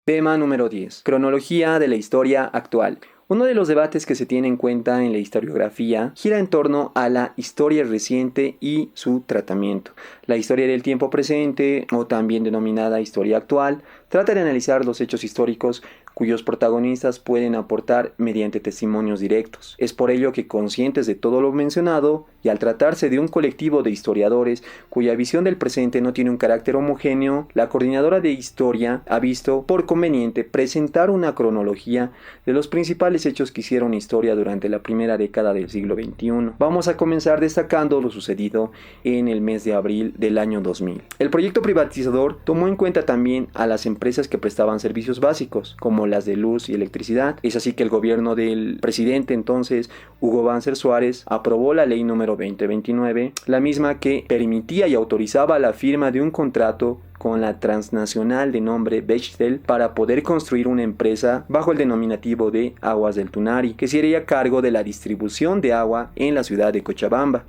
Tema número 10. Cronología de la historia actual. Uno de los debates que se tiene en cuenta en la historiografía gira en torno a la historia reciente y su tratamiento. La historia del tiempo presente, o también denominada historia actual, trata de analizar los hechos históricos cuyos protagonistas pueden aportar mediante testimonios directos. Es por ello que, conscientes de todo lo mencionado, y al tratarse de un colectivo de historiadores cuya visión del presente no tiene un carácter homogéneo, la Coordinadora de Historia ha visto por conveniente presentar una cronología de los principales hechos que hicieron historia durante la primera década del siglo XXI. Vamos a comenzar destacando lo sucedido en el mes de abril del año 2000. El proyecto privatizador tomó en cuenta también a las empresas que prestaban servicios básicos, como las de luz y electricidad. Es así que el gobierno del presidente entonces, Hugo Banzer Suárez, aprobó la ley número 2029, la misma que permitía y autorizaba la firma de un contrato con la transnacional de nombre Bechtel para poder construir una empresa bajo el denominativo de Aguas del Tunari, que se haría cargo de la distribución de agua en la ciudad de Cochabamba.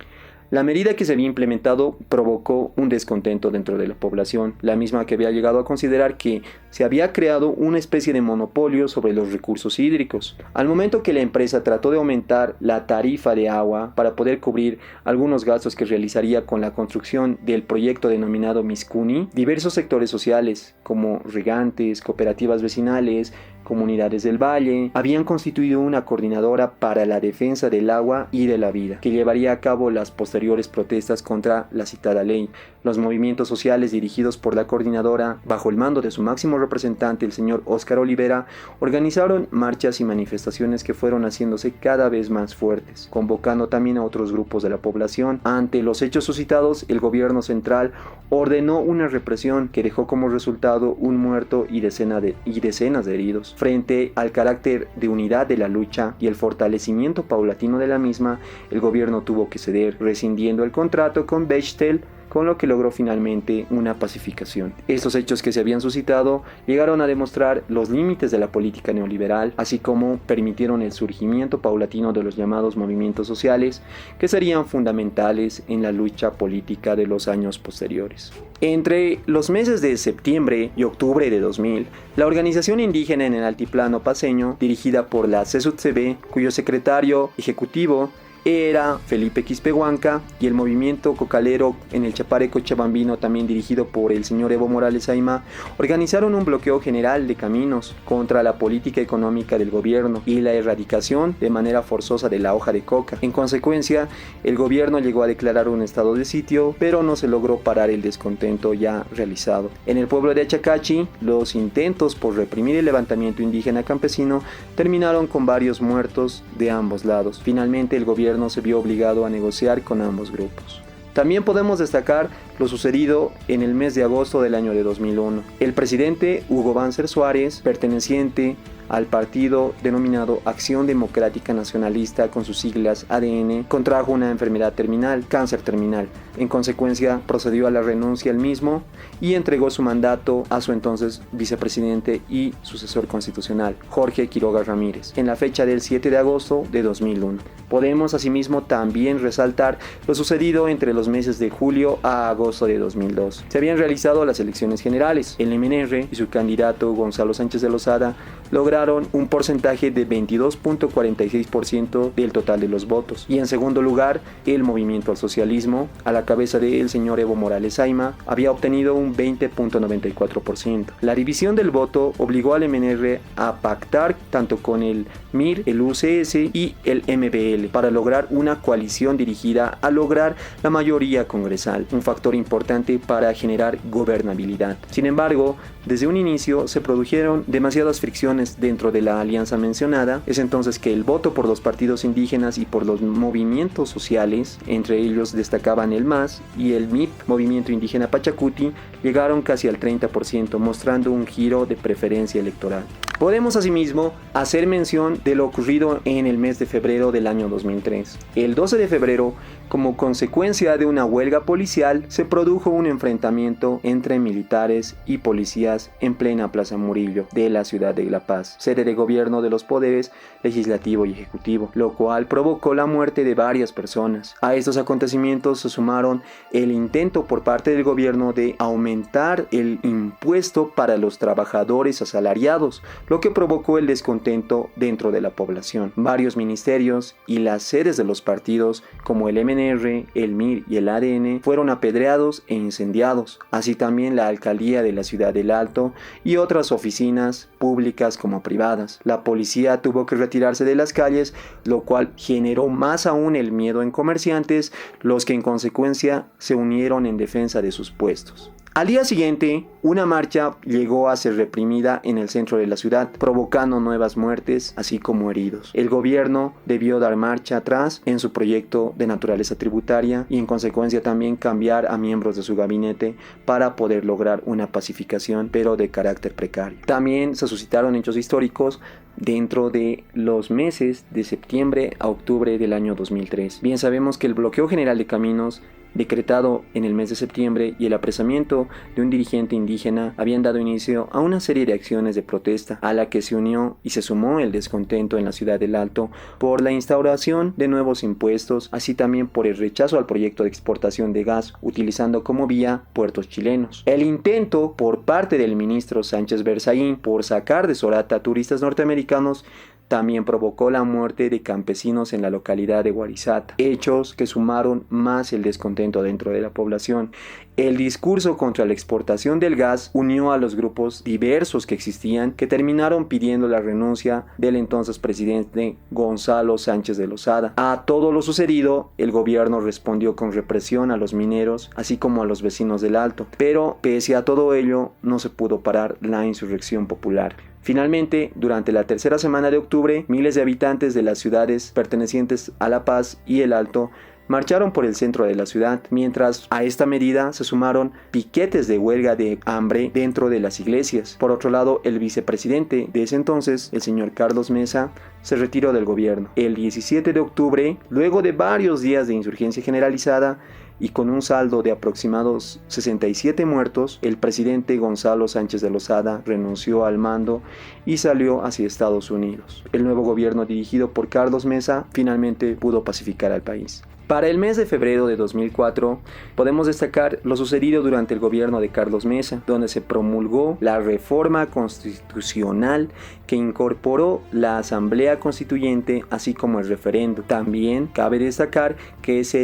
La medida que se había implementado provocó un descontento dentro de la población, la misma que había llegado a considerar que se había creado una especie de monopolio sobre los recursos hídricos. Al momento que la empresa trató de aumentar la tarifa de agua para poder cubrir algunos gastos que realizaría con la construcción del proyecto denominado Miscuni, diversos sectores sociales, como regantes, cooperativas vecinales, comunidades del valle, habían constituido una coordinadora para la defensa del agua y de la vida, que llevaría a cabo las posteriores protestas contra la citada ley. Los movimientos sociales dirigidos por la coordinadora, bajo el mando de su máximo representante, el señor Óscar Olivera, organizaron marchas y manifestaciones que fueron haciéndose cada vez más fuertes, convocando también a otros grupos de la población. Ante los hechos suscitados, el gobierno central ordenó una represión que dejó como resultado un muerto y decenas de heridos. Frente al carácter de unidad de la lucha y el fortalecimiento paulatino de la misma, el gobierno tuvo que ceder, rescindiendo el contrato con Bechtel, con lo que logró finalmente una pacificación. Estos hechos que se habían suscitado llegaron a demostrar los límites de la política neoliberal, así como permitieron el surgimiento paulatino de los llamados movimientos sociales, que serían fundamentales en la lucha política de los años posteriores. Entre los meses de septiembre y octubre de 2000, la organización indígena en el altiplano paceño, dirigida por la CSUTCB, cuyo secretario ejecutivo era Felipe Quispehuanca, y el movimiento cocalero en el Chapare cochabambino, también dirigido por el señor Evo Morales Ayma, organizaron un bloqueo general de caminos contra la política económica del gobierno y la erradicación de manera forzosa de la hoja de coca. En consecuencia, el gobierno llegó a declarar un estado de sitio, pero no se logró parar el descontento ya realizado. En el pueblo de Achacachi, los intentos por reprimir el levantamiento indígena campesino terminaron con varios muertos de ambos lados. Finalmente, el gobierno se vio obligado a negociar con ambos grupos. También podemos destacar lo sucedido en el mes de agosto del año de 2001. El presidente Hugo Banzer Suárez, perteneciente al partido denominado Acción Democrática Nacionalista, con sus siglas ADN, contrajo una enfermedad terminal, cáncer terminal. En consecuencia, procedió a la renuncia al mismo y entregó su mandato a su entonces vicepresidente y sucesor constitucional, Jorge Quiroga Ramírez, en la fecha del 7 de agosto de 2001. Podemos asimismo también resaltar lo sucedido entre los meses de julio a agosto de 2002. Se habían realizado las elecciones generales. El MNR y su candidato Gonzalo Sánchez de Lozada lograron un porcentaje de 22.46% del total de los votos. Y en segundo lugar, el Movimiento al Socialismo, a la cabeza del señor Evo Morales Ayma, había obtenido un 20.94%. La división del voto obligó al MNR a pactar tanto con el MIR, el UCS y el MBL para lograr una coalición dirigida a lograr la mayoría congresal, un factor importante para generar gobernabilidad. Sin embargo, desde un inicio se produjeron demasiadas fricciones dentro de la alianza mencionada. Es entonces que el voto por los partidos indígenas y por los movimientos sociales, entre ellos destacaban el MAS y el MIP, Movimiento Indígena Pachacuti, llegaron casi al 30%, mostrando un giro de preferencia electoral. Podemos asimismo hacer mención de lo ocurrido en el mes de febrero del año 2003. El 12 de febrero, como consecuencia de una huelga policial, se produjo un enfrentamiento entre militares y policías en plena Plaza Murillo de la ciudad de La Paz, sede de gobierno de los poderes legislativo y ejecutivo, lo cual provocó la muerte de varias personas. A estos acontecimientos se sumaron el intento por parte del gobierno de aumentar el impuesto para los trabajadores asalariados, lo que provocó el descontento dentro de la población. Varios ministerios y las sedes de los partidos, como el MNR, el MIR y el ADN, fueron apedreados e incendiados, así también la alcaldía de la ciudad del Alto y otras oficinas públicas como privadas. La policía tuvo que retirarse de las calles, lo cual generó más aún el miedo en comerciantes, los que en consecuencia se unieron en defensa de sus puestos. Al día siguiente, una marcha llegó a ser reprimida en el centro de la ciudad, provocando nuevas muertes, así como heridos. El gobierno debió dar marcha atrás en su proyecto de naturaleza tributaria y en consecuencia también cambiar a miembros de su gabinete para poder lograr una pacificación, pero de carácter precario. También se suscitaron hechos históricos dentro de los meses de septiembre a octubre del año 2003. Bien sabemos que el bloqueo general de caminos decretado en el mes de septiembre y el apresamiento de un dirigente indígena habían dado inicio a una serie de acciones de protesta, a la que se unió y se sumó el descontento en la ciudad del Alto por la instauración de nuevos impuestos, así también por el rechazo al proyecto de exportación de gas utilizando como vía puertos chilenos. El intento por parte del ministro Sánchez Berzaín por sacar de Sorata a turistas norteamericanos también provocó la muerte de campesinos en la localidad de Guarizata, hechos que sumaron más el descontento dentro de la población. El discurso contra la exportación del gas unió a los grupos diversos que existían, que terminaron pidiendo la renuncia del entonces presidente Gonzalo Sánchez de Lozada. A todo lo sucedido, el gobierno respondió con represión a los mineros, así como a los vecinos del Alto, pero pese a todo ello, no se pudo parar la insurrección popular. Finalmente, durante la tercera semana de octubre, miles de habitantes de las ciudades pertenecientes a La Paz y el Alto marcharon por el centro de la ciudad, mientras a esta medida se sumaron piquetes de huelga de hambre dentro de las iglesias. Por otro lado, el vicepresidente de ese entonces, el señor Carlos Mesa, se retiró del gobierno. El 17 de octubre, luego de varios días de insurgencia generalizada, y con un saldo de aproximados 67 muertos, el presidente Gonzalo Sánchez de Lozada renunció al mando y salió hacia Estados Unidos. El nuevo gobierno dirigido por Carlos Mesa finalmente pudo pacificar al país. Para el mes de febrero de 2004 podemos destacar lo sucedido durante el gobierno de Carlos Mesa, donde se promulgó la reforma constitucional que incorporó la Asamblea Constituyente así como el referéndum. También cabe destacar que se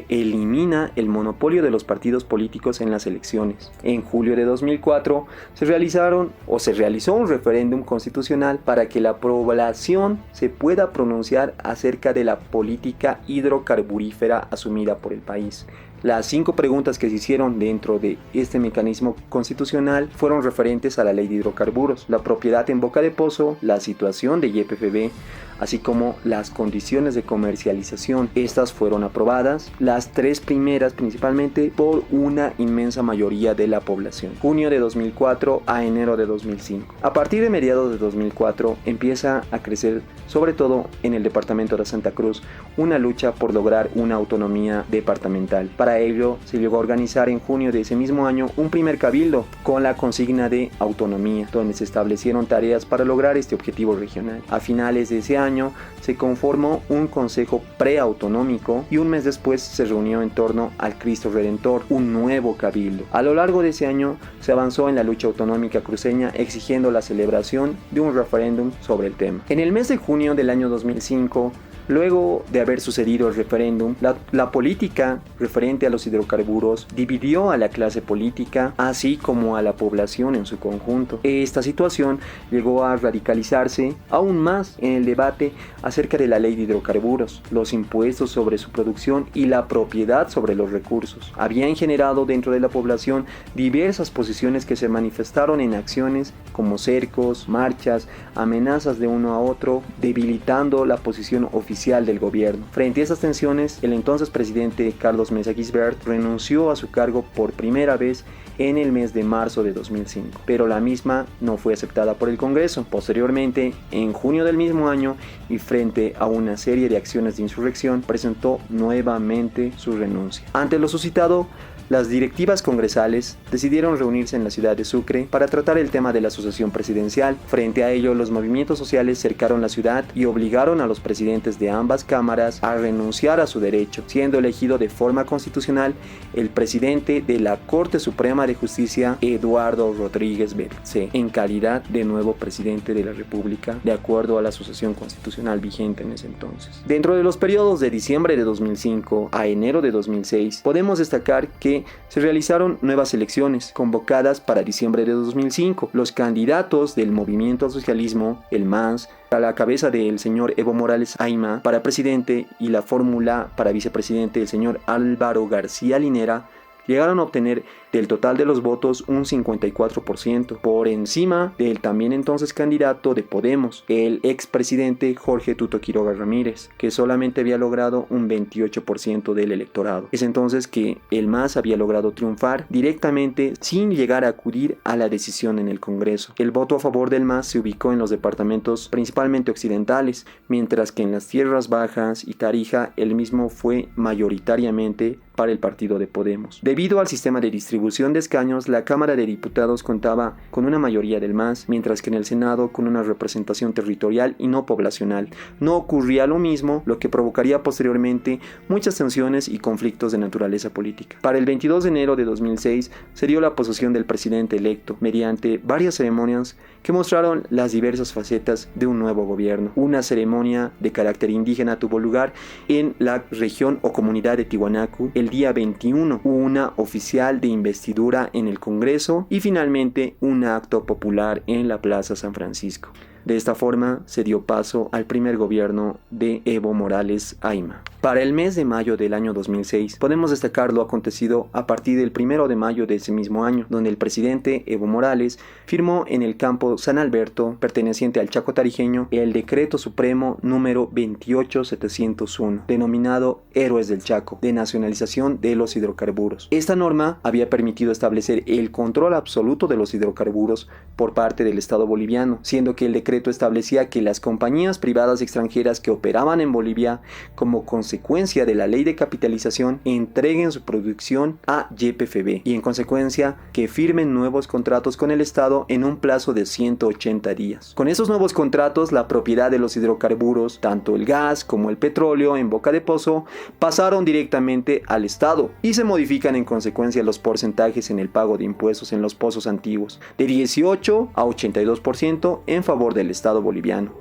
elimina el monopolio de los partidos políticos en las elecciones. En julio de 2004 se realizó un referéndum constitucional para que la población se pueda pronunciar acerca de la política hidrocarburífera asumida por el país. Las 5 preguntas que se hicieron dentro de este mecanismo constitucional fueron referentes a la ley de hidrocarburos, la propiedad en boca de pozo, la situación de YPFB, así como las condiciones de comercialización. Estas fueron aprobadas, las 3 primeras principalmente, por una inmensa mayoría de la población. Junio de 2004 a enero de 2005. A partir de mediados de 2004 empieza a crecer, sobre todo en el departamento de Santa Cruz, una lucha por lograr una autonomía departamental. Para ello se llegó a organizar en junio de ese mismo año un primer cabildo con la consigna de autonomía, donde se establecieron tareas para lograr este objetivo regional. A finales de ese año se conformó un consejo preautonómico y un mes después se reunió en torno al Cristo Redentor, un nuevo cabildo. A lo largo de ese año se avanzó en la lucha autonómica cruceña exigiendo la celebración de un referéndum sobre el tema. En el mes de junio del año 2005, luego de haber sucedido el referéndum, la política referente a los hidrocarburos dividió a la clase política, así como a la población en su conjunto. Esta situación llegó a radicalizarse aún más en el debate acerca de la ley de hidrocarburos, los impuestos sobre su producción y la propiedad sobre los recursos. Habían generado dentro de la población diversas posiciones que se manifestaron en acciones como cercos, marchas, amenazas de uno a otro, debilitando la posición oficial oficial del gobierno. Frente a esas tensiones, el entonces presidente Carlos Mesa Gisbert renunció a su cargo por primera vez en el mes de marzo de 2005, pero la misma no fue aceptada por el Congreso. Posteriormente, en junio del mismo año y frente a una serie de acciones de insurrección, presentó nuevamente su renuncia. Ante lo suscitado, las directivas congresales decidieron reunirse en la ciudad de Sucre para tratar el tema de la sucesión presidencial. Frente a ello, los movimientos sociales cercaron la ciudad y obligaron a los presidentes de ambas cámaras a renunciar a su derecho, siendo elegido de forma constitucional el presidente de la Corte Suprema de Justicia, Eduardo Rodríguez Belcé, en calidad de nuevo presidente de la República, de acuerdo a la sucesión constitucional vigente en ese entonces. Dentro de los periodos de diciembre de 2005 a enero de 2006, podemos destacar que se realizaron nuevas elecciones convocadas para diciembre de 2005. Los candidatos del movimiento al socialismo, el MAS, a la cabeza del señor Evo Morales Ayma para presidente y la fórmula para vicepresidente el señor Álvaro García Linera, llegaron a obtener del total de los votos un 54%, por encima del también entonces candidato de Podemos, el expresidente Jorge Tuto Quiroga Ramírez, que solamente había logrado un 28% del electorado. Es entonces que el MAS había logrado triunfar directamente sin llegar a acudir a la decisión en el Congreso. El voto a favor del MAS se ubicó en los departamentos principalmente occidentales, mientras que en las tierras bajas y Tarija el mismo fue mayoritariamente para el partido de Podemos. Debido al sistema de distribución de escaños, la Cámara de Diputados contaba con una mayoría del MAS, mientras que en el Senado con una representación territorial y no poblacional. No ocurría lo mismo, lo que provocaría posteriormente muchas tensiones y conflictos de naturaleza política. Para el 22 de enero de 2006 se dio la posesión del presidente electo, mediante varias ceremonias que mostraron las diversas facetas de un nuevo gobierno. Una ceremonia de carácter indígena tuvo lugar en la región o comunidad de Tiwanaku el día 21, una oficial de investidura en el Congreso y finalmente un acto popular en la Plaza San Francisco. De esta forma se dio paso al primer gobierno de Evo Morales Ayma. Para el mes de mayo del año 2006 podemos destacar lo acontecido a partir del 1 de mayo de ese mismo año, donde el presidente Evo Morales firmó en el campo San Alberto, perteneciente al Chaco tarijeño, el decreto supremo número 28701, denominado Héroes del Chaco, de nacionalización de los hidrocarburos. Esta norma había permitido establecer el control absoluto de los hidrocarburos por parte del Estado boliviano, siendo que el decreto establecía que las compañías privadas extranjeras que operaban en Bolivia, como consecuencia de la ley de capitalización, entreguen su producción a YPFB y en consecuencia que firmen nuevos contratos con el Estado en un plazo de 180 días. Con esos nuevos contratos, la propiedad de los hidrocarburos, tanto el gas como el petróleo en boca de pozo, pasaron directamente al Estado y se modifican en consecuencia los porcentajes en el pago de impuestos en los pozos antiguos, de 18 a 82% en favor del Estado boliviano.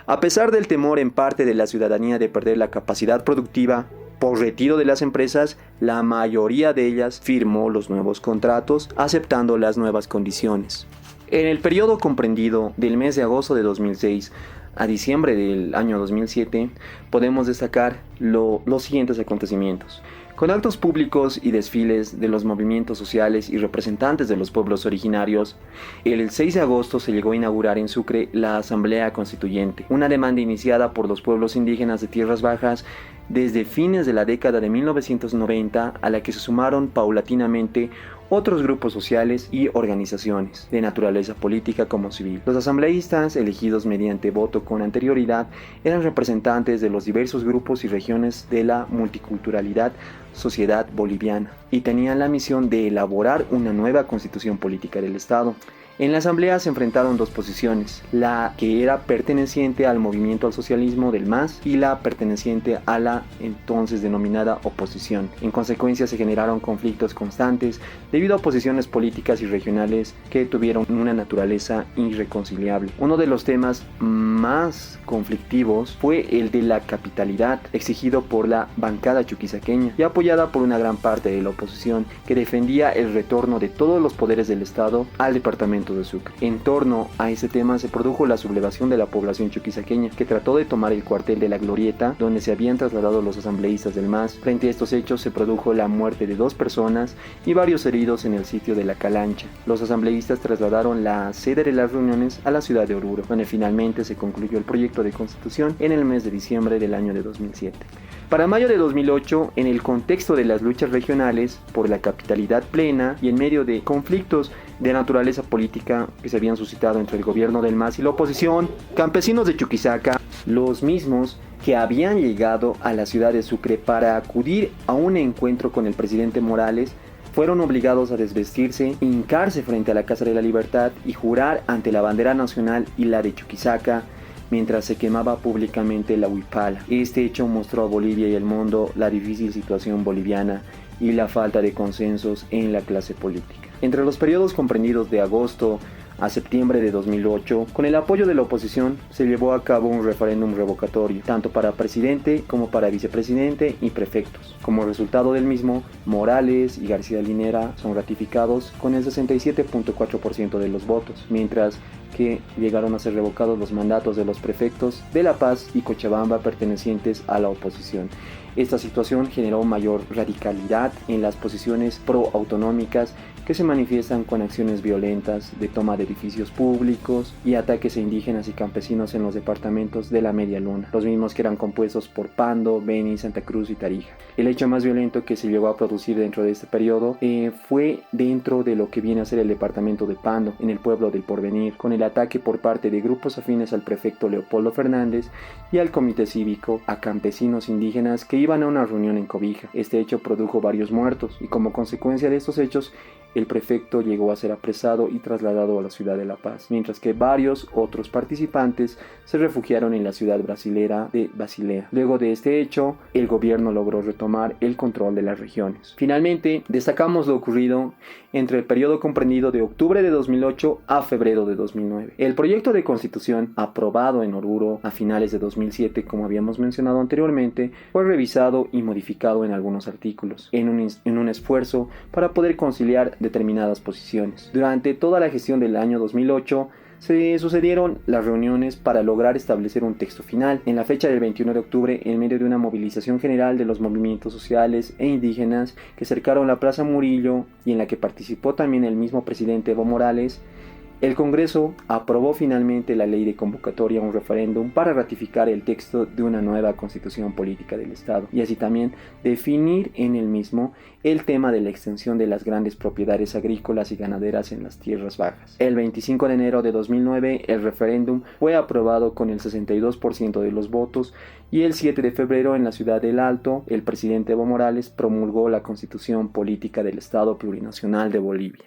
A pesar del temor en parte de la ciudadanía de perder la capacidad productiva por retiro de las empresas, la mayoría de ellas firmó los nuevos contratos aceptando las nuevas condiciones. En el periodo comprendido del mes de agosto de 2006 a diciembre del año 2007 podemos destacar los siguientes acontecimientos. Con actos públicos y desfiles de los movimientos sociales y representantes de los pueblos originarios, el 6 de agosto se llegó a inaugurar en Sucre la Asamblea Constituyente, una demanda iniciada por los pueblos indígenas de tierras bajas desde fines de la década de 1990, a la que se sumaron paulatinamente otros grupos sociales y organizaciones de naturaleza política como civil. Los asambleístas, elegidos mediante voto con anterioridad, eran representantes de los diversos grupos y regiones de la multiculturalidad sociedad boliviana y tenían la misión de elaborar una nueva constitución política del Estado. En la asamblea se enfrentaron dos posiciones, la que era perteneciente al movimiento al socialismo del MAS y la perteneciente a la entonces denominada oposición. En consecuencia se generaron conflictos constantes debido a posiciones políticas y regionales que tuvieron una naturaleza irreconciliable. Uno de los temas más conflictivos fue el de la capitalidad, exigido por la bancada chuquisaqueña y apoyada por una gran parte de la oposición, que defendía el retorno de todos los poderes del Estado al departamento departamento de Sucre. En torno a ese tema se produjo la sublevación de la población chuquisaqueña, que trató de tomar el cuartel de la Glorieta, donde se habían trasladado los asambleístas del MAS. Frente a estos hechos se produjo la muerte de 2 personas y varios heridos en el sitio de La Calancha. Los asambleístas trasladaron la sede de las reuniones a la ciudad de Oruro, donde finalmente se concluyó el proyecto de constitución en el mes de diciembre del año de 2007. Para mayo de 2008, en el contexto de las luchas regionales por la capitalidad plena y en medio de conflictos de naturaleza política que se habían suscitado entre el gobierno del MAS y la oposición, campesinos de Chuquisaca, los mismos que habían llegado a la ciudad de Sucre para acudir a un encuentro con el presidente Morales, fueron obligados a desvestirse, hincarse frente a la Casa de la Libertad y jurar ante la bandera nacional y la de Chuquisaca, mientras se quemaba públicamente la huipala. Este hecho mostró a Bolivia y al mundo la difícil situación boliviana y la falta de consensos en la clase política. Entre los periodos comprendidos de agosto a septiembre de 2008, con el apoyo de la oposición, se llevó a cabo un referéndum revocatorio, tanto para presidente como para vicepresidente y prefectos. Como resultado del mismo, Morales y García Linera son ratificados con el 67.4% de los votos, mientras que llegaron a ser revocados los mandatos de los prefectos de La Paz y Cochabamba pertenecientes a la oposición. Esta situación generó mayor radicalidad en las posiciones pro-autonómicas que se manifiestan con acciones violentas de toma de edificios públicos y ataques a indígenas y campesinos en los departamentos de la Media Luna, los mismos que eran compuestos por Pando, Beni, Santa Cruz y Tarija. El hecho más violento que se llegó a producir dentro de este periodo fue dentro de lo que viene a ser el departamento de Pando, en el pueblo del Porvenir, con el ataque por parte de grupos afines al prefecto Leopoldo Fernández y al comité cívico a campesinos indígenas que iban a una reunión en Cobija. Este hecho produjo varios muertos y como consecuencia de estos hechos, el prefecto llegó a ser apresado y trasladado a la ciudad de La Paz, mientras que varios otros participantes se refugiaron en la ciudad brasilera de Basilea. Luego de este hecho, el gobierno logró retomar el control de las regiones. Finalmente, destacamos lo ocurrido entre el periodo comprendido de octubre de 2008 a febrero de 2009. El proyecto de constitución, aprobado en Oruro a finales de 2007, como habíamos mencionado anteriormente, fue revisado y modificado en algunos artículos, en un esfuerzo para poder conciliar determinadas posiciones. Durante toda la gestión del año 2008, se sucedieron las reuniones para lograr establecer un texto final. En la fecha del 21 de octubre, en medio de una movilización general de los movimientos sociales e indígenas que cercaron la Plaza Murillo y en la que participó también el mismo presidente Evo Morales, el Congreso aprobó finalmente la ley de convocatoria a un referéndum para ratificar el texto de una nueva constitución política del Estado y así también definir en el mismo el tema de la extensión de las grandes propiedades agrícolas y ganaderas en las tierras bajas. El 25 de enero de 2009 el referéndum fue aprobado con el 62% de los votos y el 7 de febrero en la ciudad del Alto el presidente Evo Morales promulgó la Constitución Política del Estado Plurinacional de Bolivia.